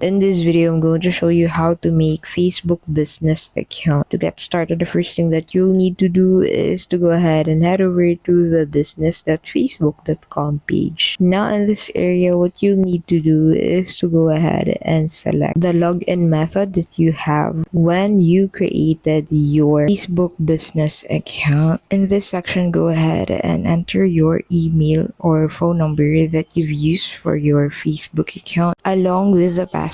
In this video, I'm going to show you how to make Facebook business account. To get started, the first thing that you'll need to do is to go ahead and head over to the business.facebook.com page. Now in this area, what you'll need to do is to go ahead and select the login method that you have when you created your Facebook business account. In this section, go ahead and enter your email or phone number that you've used for your Facebook account, along with the password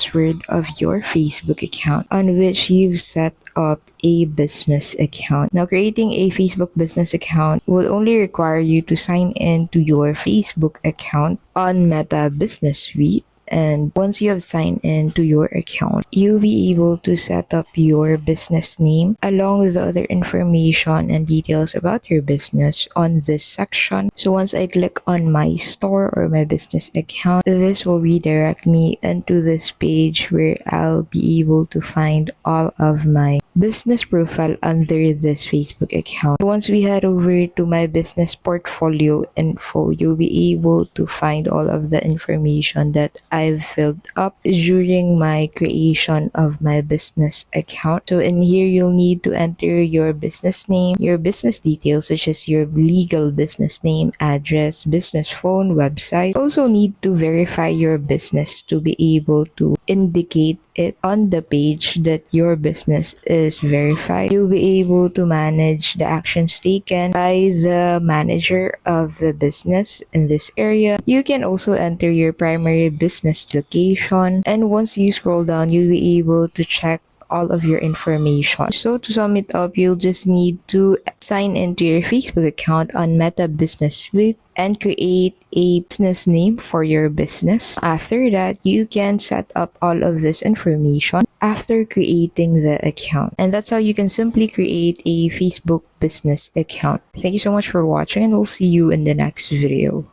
of your Facebook account on which you've set up a business account. Now, creating a Facebook business account will only require you to sign in to your Facebook account on Meta Business Suite. And once you have signed in to your account, you'll be able to set up your business name along with the other information and details about your business on this section. So once I click on my store or my business account, this will redirect me into this page where I'll be able to find all of my business profile under this Facebook account. Once we head over to my business portfolio info, you'll be able to find all of the information that I've filled up during my creation of my business account. So in here, you'll need to enter your business name, your business details such as your legal business name, address, business phone, website. Also need to verify your business to be able to indicate it on the page that your business is verified. You'll be able to manage the actions taken by the manager of the business in this area. You can also enter your primary business location, and once you scroll down, you'll be able to check all of your information. So to sum it up, you'll just need to sign into your Facebook account on Meta Business Suite and create a business name for your business. After that, you can set up all of this information after creating the account. And that's how you can simply create a Facebook business account. Thank you so much for watching, and we'll see you in the next video.